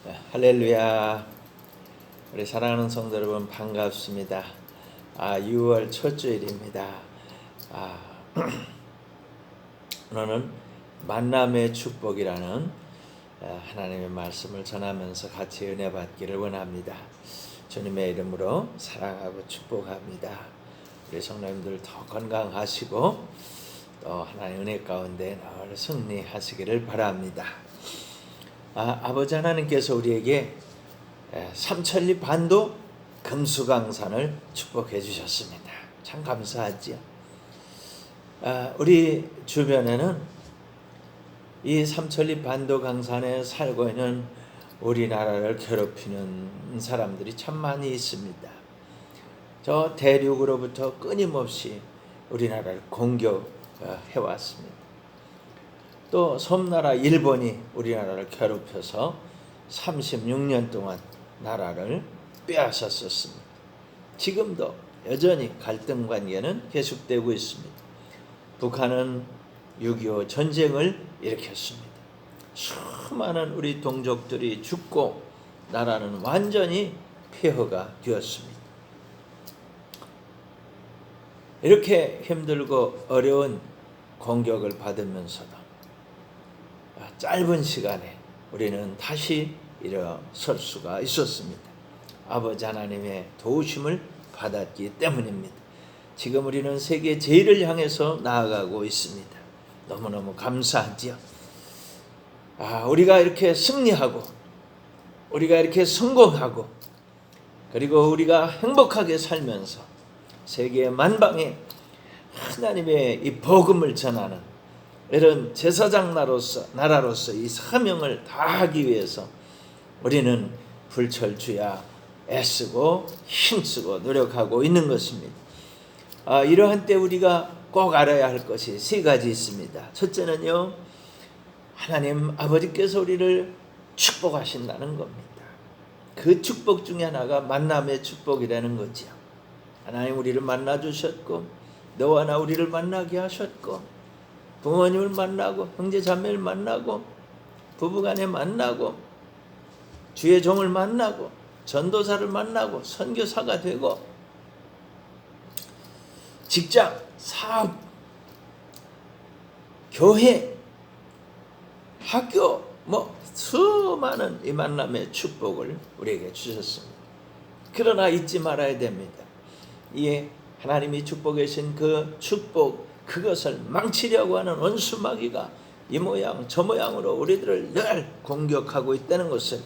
할렐루야. 우리 사랑하는 성도 여러분 반갑습니다. 6월 첫 주일입니다. 오늘은 만남의 축복이라는 하나님의 말씀을 전하면서 같이 은혜 받기를 원합니다. 주님의 이름으로 사랑하고 축복합니다. 우리 성도님들 더 건강하시고 또 하나님의 은혜 가운데 늘 승리하시기를 바랍니다. 아버지 하나님께서 우리에게 삼천리 반도 금수강산을 축복해 주셨습니다. 참 감사하지요. 우리 주변에는 이 삼천리 반도 강산에 살고 있는 우리나라를 괴롭히는 사람들이 참 많이 있습니다. 저 대륙으로부터 끊임없이 우리나라를 공격해 왔습니다. 또 섬나라 일본이 우리나라를 괴롭혀서 36년 동안 나라를 빼앗았었습니다. 지금도 여전히 갈등 관계는 계속되고 있습니다. 북한은 6.25 전쟁을 일으켰습니다. 수많은 우리 동족들이 죽고 나라는 완전히 폐허가 되었습니다. 이렇게 힘들고 어려운 공격을 받으면서도 짧은 시간에 우리는 다시 일어설 수가 있었습니다. 아버지 하나님의 도우심을 받았기 때문입니다. 지금 우리는 세계 제일을 향해서 나아가고 있습니다. 너무너무 감사하지요. 우리가 이렇게 승리하고 우리가 이렇게 성공하고 그리고 우리가 행복하게 살면서 세계 만방에 하나님의 이 복음을 전하는 이런 제사장 나라로서 이 사명을 다하기 위해서 우리는 불철주야 애쓰고 힘쓰고 노력하고 있는 것입니다. 이러한 때 우리가 꼭 알아야 할 것이 세 가지 있습니다. 첫째는요, 하나님 아버지께서 우리를 축복하신다는 겁니다. 그 축복 중에 하나가 만남의 축복이라는 거죠. 하나님 우리를 만나 주셨고 너와 나 우리를 만나게 하셨고 부모님을 만나고 형제 자매를 만나고 부부간에 만나고 주의 종을 만나고 전도사를 만나고 선교사가 되고 직장, 사업, 교회, 학교 수많은 이 만남의 축복을 우리에게 주셨습니다. 그러나 잊지 말아야 됩니다. 이 하나님이 축복해 주신 그 축복 그것을 망치려고 하는 원수마귀가 이 모양 저 모양으로 우리들을 늘 공격하고 있다는 것을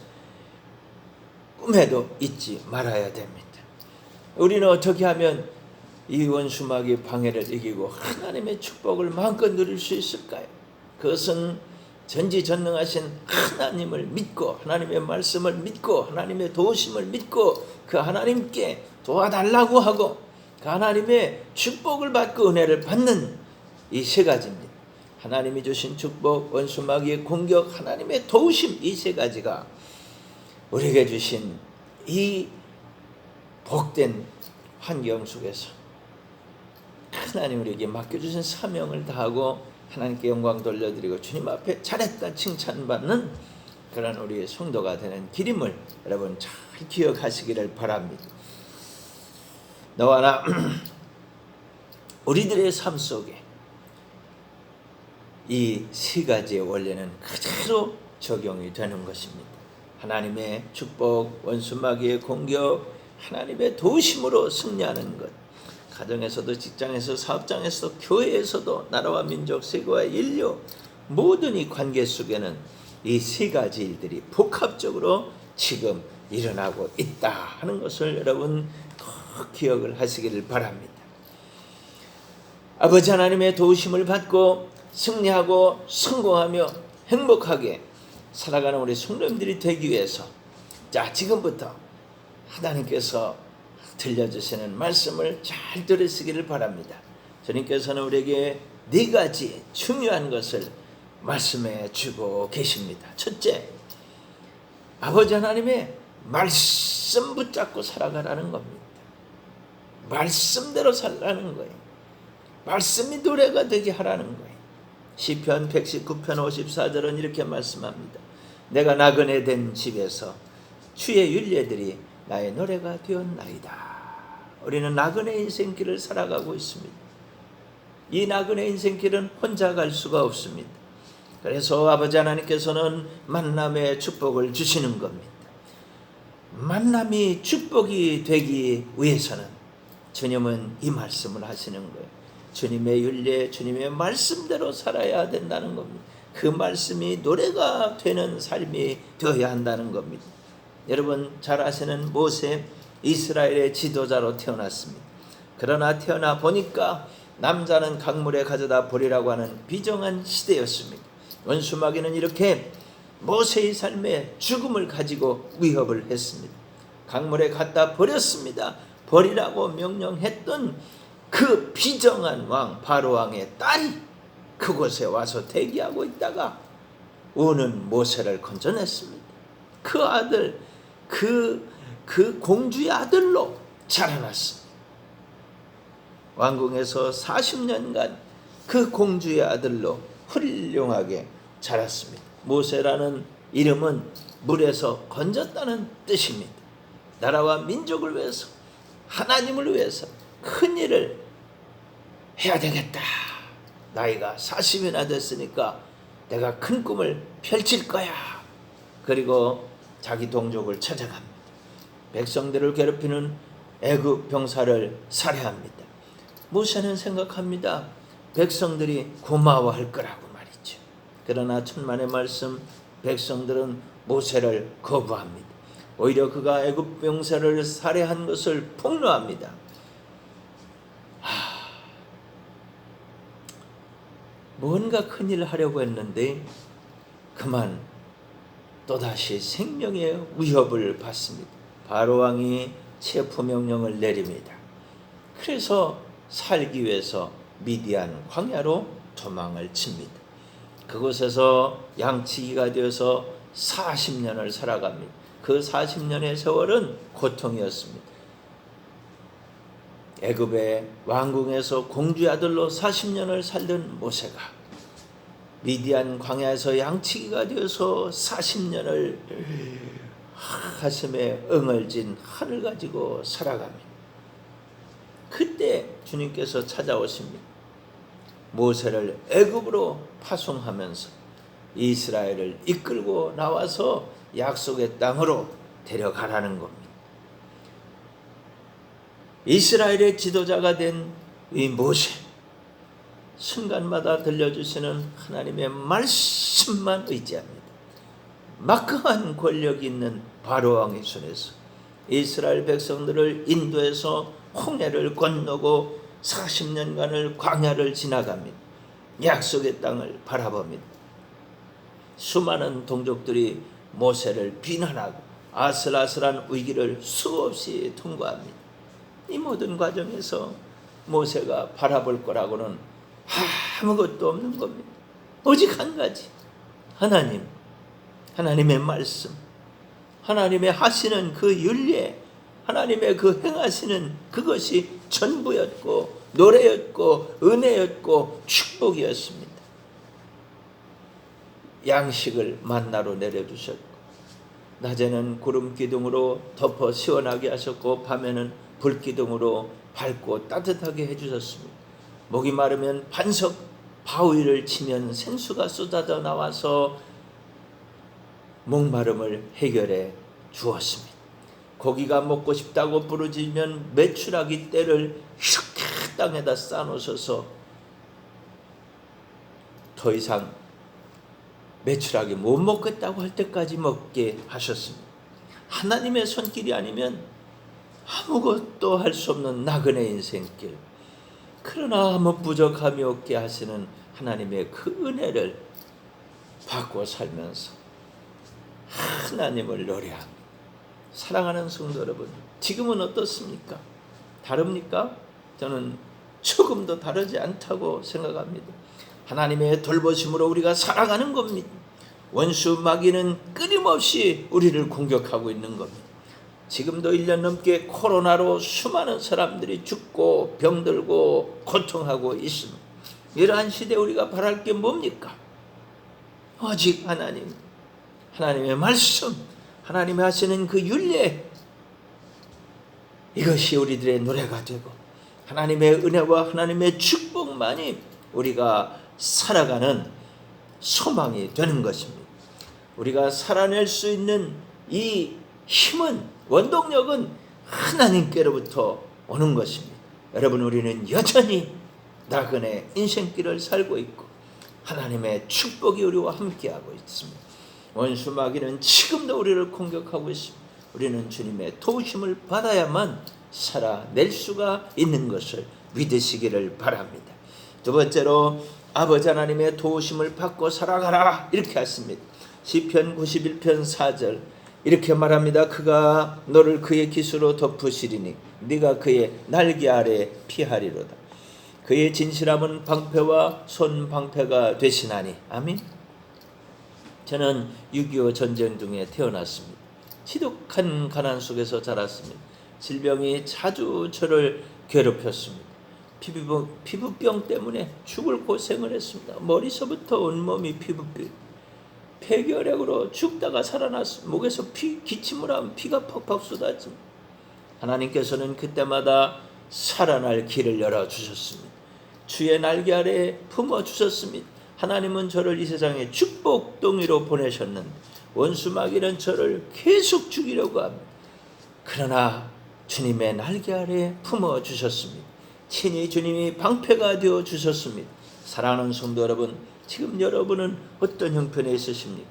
꿈에도 잊지 말아야 됩니다. 우리는 어떻게 하면 이 원수마귀 방해를 이기고 하나님의 축복을 마음껏 누릴 수 있을까요? 그것은 전지전능하신 하나님을 믿고 하나님의 말씀을 믿고 하나님의 도우심을 믿고 그 하나님께 도와달라고 하고 그 하나님의 축복을 받고 은혜를 받는 이 세 가지입니다. 하나님이 주신 축복, 원수마귀의 공격, 하나님의 도우심, 이 세 가지가 우리에게 주신 이 복된 환경 속에서 하나님 우리에게 맡겨주신 사명을 다하고 하나님께 영광 돌려드리고 주님 앞에 잘했다 칭찬받는 그런 우리의 성도가 되는 길임을 여러분 잘 기억하시기를 바랍니다. 너와 나 우리들의 삶 속에 이 세 가지의 원리는 그대로 적용이 되는 것입니다. 하나님의 축복, 원수마귀의 공격, 하나님의 도우심으로 승리하는 것. 가정에서도 직장에서 사업장에서 교회에서도 나라와 민족, 세계와 인류 모든 이 관계 속에는 이 세 가지 일들이 복합적으로 지금 일어나고 있다 하는 것을 여러분 기억을 하시기를 바랍니다. 아버지 하나님의 도우심을 받고 승리하고 성공하며 행복하게 살아가는 우리 성도님들이 되기 위해서 지금부터 하나님께서 들려주시는 말씀을 잘 들으시기를 바랍니다. 주님께서는 우리에게 네 가지 중요한 것을 말씀해 주고 계십니다. 첫째, 아버지 하나님의 말씀 붙잡고 살아가라는 겁니다. 말씀대로 살라는 거예요. 말씀이 노래가 되게 하라는 거예요. 시편 119편 54절은 이렇게 말씀합니다. 내가 나그네 된 집에서 주의 율례들이 나의 노래가 되었나이다. 우리는 나그네 인생길을 살아가고 있습니다. 이 나그네 인생길은 혼자 갈 수가 없습니다. 그래서 아버지 하나님께서는 만남의 축복을 주시는 겁니다. 만남이 축복이 되기 위해서는 주님은 이 말씀을 하시는 거예요. 주님의 율례, 주님의 말씀대로 살아야 된다는 겁니다. 그 말씀이 노래가 되는 삶이 되어야 한다는 겁니다. 여러분 잘 아시는 모세, 이스라엘의 지도자로 태어났습니다. 그러나 태어나 보니까 남자는 강물에 가져다 버리라고 하는 비정한 시대였습니다. 원수마귀는 이렇게 모세의 삶에 죽음을 가지고 위협을 했습니다. 강물에 갖다 버렸습니다. 버리라고 명령했던 그 비정한 왕 바로왕의 딸이 그곳에 와서 대기하고 있다가 우는 모세를 건져냈습니다. 그 아들, 그 공주의 아들로 자라났습니다. 왕궁에서 40년간 그 공주의 아들로 훌륭하게 자랐습니다. 모세라는 이름은 물에서 건졌다는 뜻입니다. 나라와 민족을 위해서, 하나님을 위해서 큰 일을 해야 되겠다. 나이가 40이나 됐으니까 내가 큰 꿈을 펼칠 거야. 그리고 자기 동족을 찾아갑니다. 백성들을 괴롭히는 애굽 병사를 살해합니다. 모세는 생각합니다. 백성들이 고마워할 거라고 말이죠. 그러나 천만의 말씀, 백성들은 모세를 거부합니다. 오히려 그가 애굽 병사를 살해한 것을 폭로합니다. 뭔가 큰일을 하려고 했는데 그만 또다시 생명의 위협을 받습니다. 바로왕이 체포명령을 내립니다. 그래서 살기 위해서 미디안 광야로 도망을 칩니다. 그곳에서 양치기가 되어서 40년을 살아갑니다. 그 40년의 세월은 고통이었습니다. 애굽의 왕궁에서 공주의 아들로 40년을 살던 모세가 미디안 광야에서 양치기가 되어서 40년을 가슴에 응을진 하늘 가지고 살아갑니다. 그때 주님께서 찾아오십니다. 모세를 애굽으로 파송하면서 이스라엘을 이끌고 나와서 약속의 땅으로 데려가라는 겁니다. 이스라엘의 지도자가 된 이 모세, 순간마다 들려주시는 하나님의 말씀만 의지합니다. 막강한 권력이 있는 바로왕의 손에서 이스라엘 백성들을 인도해서 홍해를 건너고 40년간을 광야를 지나갑니다. 약속의 땅을 바라봅니다. 수많은 동족들이 모세를 비난하고 아슬아슬한 위기를 수없이 통과합니다. 이 모든 과정에서 모세가 바라볼 거라고는 아무것도 없는 겁니다. 오직 한 가지, 하나님의 말씀, 하나님의 하시는 그 율례, 하나님의 그 행하시는 그것이 전부였고 노래였고 은혜였고 축복이었습니다. 양식을 만나로 내려주셨고 낮에는 구름 기둥으로 덮어 시원하게 하셨고 밤에는 불 기둥으로 밝고 따뜻하게 해주셨습니다. 목이 마르면 반석 바위를 치면 생수가 쏟아져 나와서 목마름을 해결해 주었습니다. 고기가 먹고 싶다고 부르짖으면 메추라기 떼를 이렇게 땅에다 쌓아놓으셔서 더 이상 메추라기 못 먹겠다고 할 때까지 먹게 하셨습니다. 하나님의 손길이 아니면 아무것도 할 수 없는 나그네 인생길, 그러나 아무 부족함이 없게 하시는 하나님의 그 은혜를 받고 살면서 하나님을 노래합니다. 사랑하는 성도 여러분, 지금은 어떻습니까? 다릅니까? 저는 조금도 다르지 않다고 생각합니다. 하나님의 돌보심으로 우리가 살아가는 겁니다. 원수 마귀는 끊임없이 우리를 공격하고 있는 겁니다. 지금도 1년 넘게 코로나로 수많은 사람들이 죽고 병들고 고통하고 있습니다. 이러한 시대에 우리가 바랄 게 뭡니까? 오직 하나님의 말씀, 하나님이 하시는 그 율례, 이것이 우리들의 노래가 되고 하나님의 은혜와 하나님의 축복만이 우리가 살아가는 소망이 되는 것입니다. 우리가 살아낼 수 있는 이 힘은, 원동력은 하나님께로부터 오는 것입니다. 여러분, 우리는 여전히 나그네 인생길을 살고 있고 하나님의 축복이 우리와 함께하고 있습니다. 원수 마귀는 지금도 우리를 공격하고 있습니다. 우리는 주님의 도우심을 받아야만 살아낼 수가 있는 것을 믿으시기를 바랍니다. 두 번째로 아버지 하나님의 도우심을 받고 살아가라, 이렇게 했습니다. 시편 91편 4절 이렇게 말합니다. 그가 너를 그의 깃으로 덮으시리니 네가 그의 날개 아래 피하리로다. 그의 진실함은 방패와 손방패가 되시나니. 아멘. 저는 6.25 전쟁 중에 태어났습니다. 지독한 가난 속에서 자랐습니다. 질병이 자주 저를 괴롭혔습니다. 피부병 때문에 죽을 고생을 했습니다. 머리서부터 온몸이 피부병, 폐결핵으로 죽다가 살아났습니다. 목에서 기침을 하면 피가 퍽퍽 쏟아집니다. 하나님께서는 그때마다 살아날 길을 열어주셨습니다. 주의 날개 아래 품어주셨습니다. 하나님은 저를 이 세상에 축복덩이로 보내셨는데 원수 마귀는 저를 계속 죽이려고 합니다. 그러나 주님의 날개 아래 품어주셨습니다. 친히 주님이 방패가 되어주셨습니다. 사랑하는 성도 여러분, 지금 여러분은 어떤 형편에 있으십니까?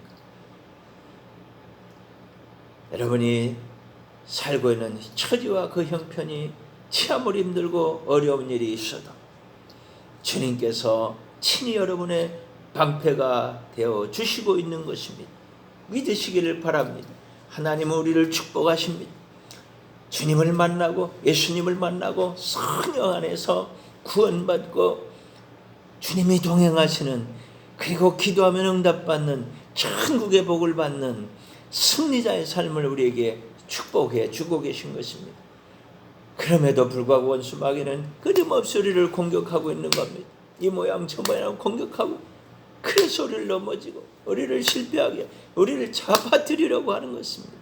여러분이 살고 있는 처지와 그 형편이 참으로 힘들고 어려운 일이 있어도 주님께서 친히 여러분의 방패가 되어 주시고 있는 것입니다. 믿으시기를 바랍니다. 하나님은 우리를 축복하십니다. 주님을 만나고 예수님을 만나고 성령 안에서 구원받고 주님이 동행하시는, 그리고 기도하면 응답받는 천국의 복을 받는 승리자의 삶을 우리에게 축복해 주고 계신 것입니다. 그럼에도 불구하고 원수 마귀는 끊임없이 우리를 공격하고 있는 겁니다. 이 모양 저 모양 공격하고, 그래서 우리를 넘어지고 우리를 실패하게, 우리를 잡아들이려고 하는 것입니다.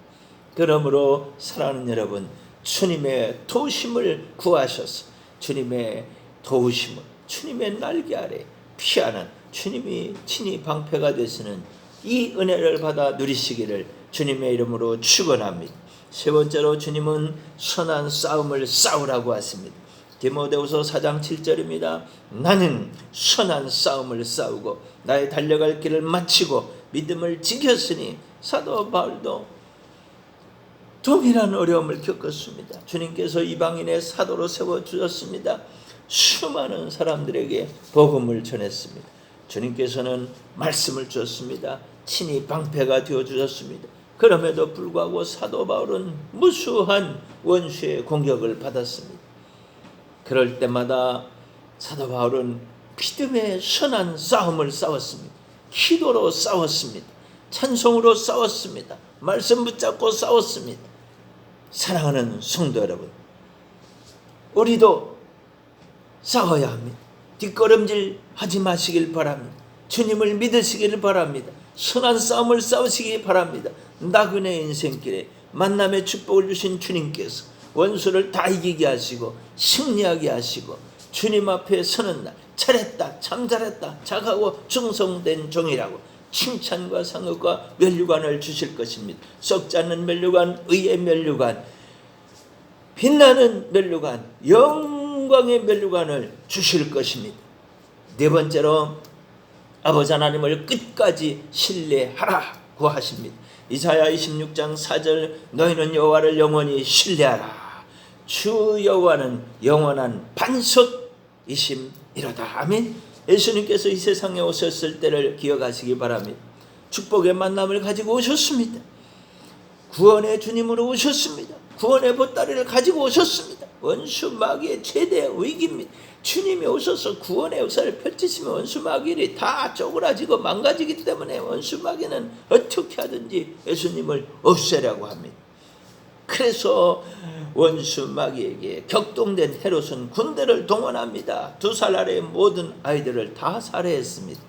그러므로 사랑하는 여러분, 주님의 도우심을 구하셔서 주님의 도우심을, 주님의 날개 아래 피하는 주님이 친히 방패가 되시는 이 은혜를 받아 누리시기를 주님의 이름으로 축원합니다. 세 번째로 주님은 선한 싸움을 싸우라고 하십니다. 디모데후서 4장 7절입니다. 나는 선한 싸움을 싸우고 나의 달려갈 길을 마치고 믿음을 지켰으니. 사도 바울도 동일한 어려움을 겪었습니다. 주님께서 이방인의 사도로 세워주셨습니다. 수많은 사람들에게 복음을 전했습니다. 주님께서는 말씀을 주셨습니다. 친히 방패가 되어주셨습니다. 그럼에도 불구하고 사도 바울은 무수한 원수의 공격을 받았습니다. 그럴 때마다 사도 바울은 믿음의 선한 싸움을 싸웠습니다. 기도로 싸웠습니다. 찬송으로 싸웠습니다. 말씀 붙잡고 싸웠습니다. 사랑하는 성도 여러분, 우리도 싸워야 합니다. 뒷걸음질 하지 마시길 바랍니다. 주님을 믿으시기를 바랍니다. 선한 싸움을 싸우시기 바랍니다. 나그네 인생길에 만남의 축복을 주신 주님께서 원수를 다 이기게 하시고 승리하게 하시고 주님 앞에 서는 날 잘했다, 참 잘했다, 착하고 충성된 종이라고 칭찬과 상급과 면류관을 주실 것입니다. 썩지 않는 면류관, 의의 면류관, 빛나는 면류관, 영광의 면류관을 주실 것입니다. 네 번째로 아버지 하나님을 끝까지 신뢰하라고 하십니다. 이사야 26장 4절 너희는 여호와를 영원히 신뢰하라. 주 여호와는 영원한 반석이심이로다. 아멘. 예수님께서 이 세상에 오셨을 때를 기억하시기 바랍니다. 축복의 만남을 가지고 오셨습니다. 구원의 주님으로 오셨습니다. 구원의 보따리를 가지고 오셨습니다. 원수 마귀의 최대 위기입니다. 주님이 오셔서 구원의 역사를 펼치시면 원수 마귀들이 다 쪼그라지고 망가지기 때문에 원수 마귀는 어떻게 하든지 예수님을 없애려고 합니다. 그래서 원수 마귀에게 격동된 헤롯은 군대를 동원합니다. 2살 아래의 모든 아이들을 다 살해했습니다.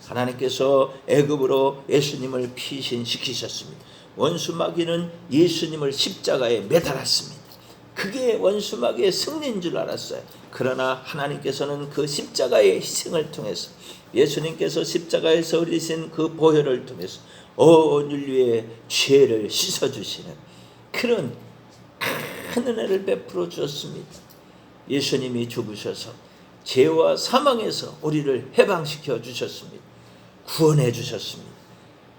하나님께서 애굽으로 예수님을 피신시키셨습니다. 원수 마귀는 예수님을 십자가에 매달았습니다. 그게 원수 마귀의 승리인 줄 알았어요. 그러나 하나님께서는 그 십자가의 희생을 통해서, 예수님께서 십자가에서 흘리신 그 보혈을 통해서 온 인류의 죄를 씻어주시는 그런 큰 은혜를 베풀어 주셨습니다. 예수님이 죽으셔서 죄와 사망에서 우리를 해방시켜 주셨습니다. 구원해 주셨습니다.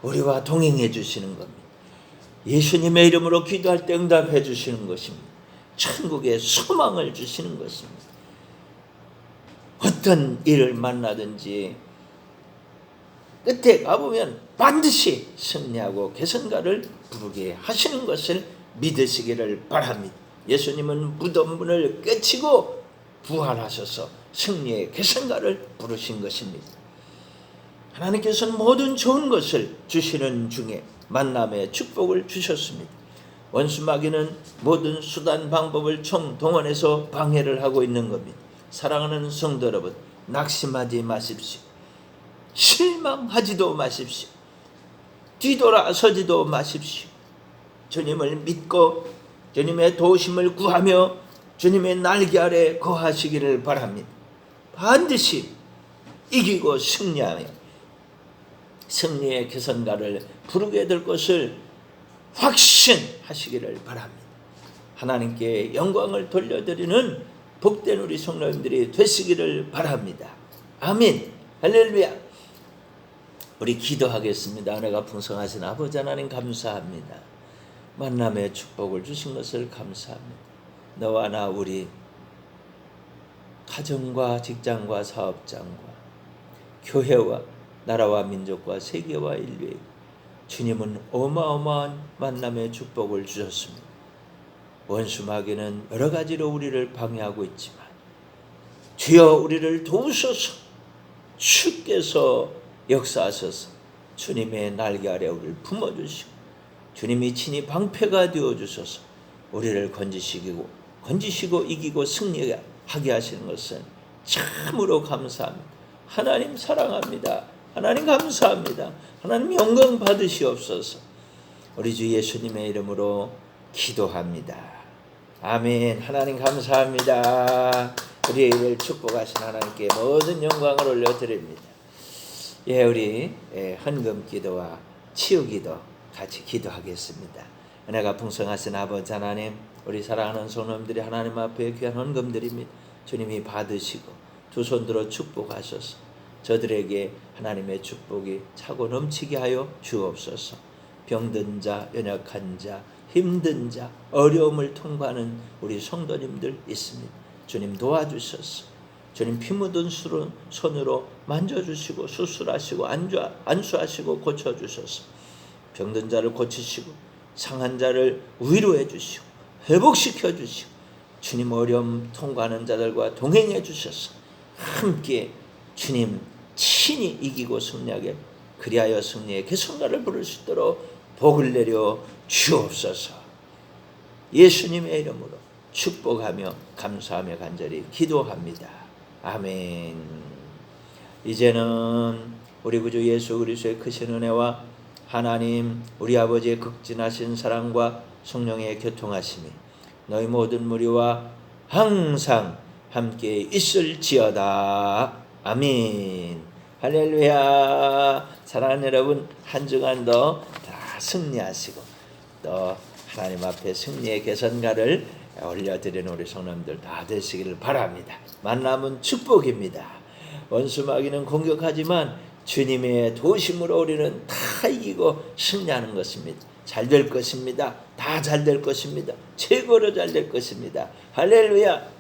우리와 동행해 주시는 겁니다. 예수님의 이름으로 기도할 때 응답해 주시는 것입니다. 천국의 소망을 주시는 것입니다. 어떤 일을 만나든지 끝에 가보면 반드시 승리하고 개선가를 부르게 하시는 것을 믿으시기를 바랍니다. 예수님은 무덤 문을 깨치고 부활하셔서 승리의 개선가를 부르신 것입니다. 하나님께서는 모든 좋은 것을 주시는 중에 만남의 축복을 주셨습니다. 원수 마귀는 모든 수단 방법을 총동원해서 방해를 하고 있는 겁니다. 사랑하는 성도 여러분, 낙심하지 마십시오. 실망하지도 마십시오. 뒤돌아서지도 마십시오. 주님을 믿고 주님의 도우심을 구하며 주님의 날개 아래 거하시기를 바랍니다. 반드시 이기고 승리하며 승리의 개선가를 부르게 될 것을 확신하시기를 바랍니다. 하나님께 영광을 돌려드리는 복된 우리 성도님들이 되시기를 바랍니다. 아멘. 할렐루야. 우리 기도하겠습니다. 은혜가 풍성하신 아버지 하나님 감사합니다. 만남의 축복을 주신 것을 감사합니다. 너와 나 우리 가정과 직장과 사업장과 교회와 나라와 민족과 세계와 인류에 주님은 어마어마한 만남의 축복을 주셨습니다. 원수 마귀는 여러 가지로 우리를 방해하고 있지만 주여 우리를 도우소서. 주께서 역사하셔서 주님의 날개 아래 우리를 품어주시고 주님이 친히 방패가 되어주셔서 우리를 건지시고 이기고 승리하게 하시는 것은 참으로 감사합니다. 하나님 사랑합니다. 하나님 감사합니다. 하나님 영광 받으시옵소서. 우리 주 예수님의 이름으로 기도합니다. 아멘. 하나님 감사합니다. 우리를 축복하신 하나님께 모든 영광을 올려드립니다. 예, 우리 헌금 기도와 치유 기도 같이 기도하겠습니다. 은혜가 풍성하신 아버지 하나님, 우리 사랑하는 성도님들이 하나님 앞에 귀한 헌금 드립니다. 주님이 받으시고 두 손 들어 축복하셔서 저들에게 하나님의 축복이 차고 넘치게 하여 주옵소서. 병든 자, 연약한 자, 힘든 자, 어려움을 통과하는 우리 성도님들 있습니다. 주님 도와주셔서 주님 피 묻은 손으로 만져주시고 수술하시고 안수하시고 고쳐주셔서 병든 자를 고치시고 상한 자를 위로해 주시고 회복시켜 주시고 주님 어려움 통과하는 자들과 동행해 주셔서 함께 주님 친히 이기고 승리하게 그리하여 승리의 개선가를 부를 수 있도록 복을 내려 주옵소서. 예수님의 이름으로 축복하며 감사하며 간절히 기도합니다. 아멘. 이제는 우리 구주 예수 그리스도의 크신 은혜와 하나님 우리 아버지의 극진하신 사랑과 성령의 교통하심이 너희 모든 무리와 항상 함께 있을지어다. 아멘. 할렐루야. 사랑하는 여러분, 한 주간도 다 승리하시고 또 하나님 앞에 승리의 개선가를 올려드리는 우리 성도님들 다 되시기를 바랍니다. 만남은 축복입니다. 원수 마귀는 공격하지만 주님의 도우심으로 우리는 다 이기고 승리하는 것입니다. 잘 될 것입니다. 다 잘 될 것입니다. 최고로 잘 될 것입니다. 할렐루야.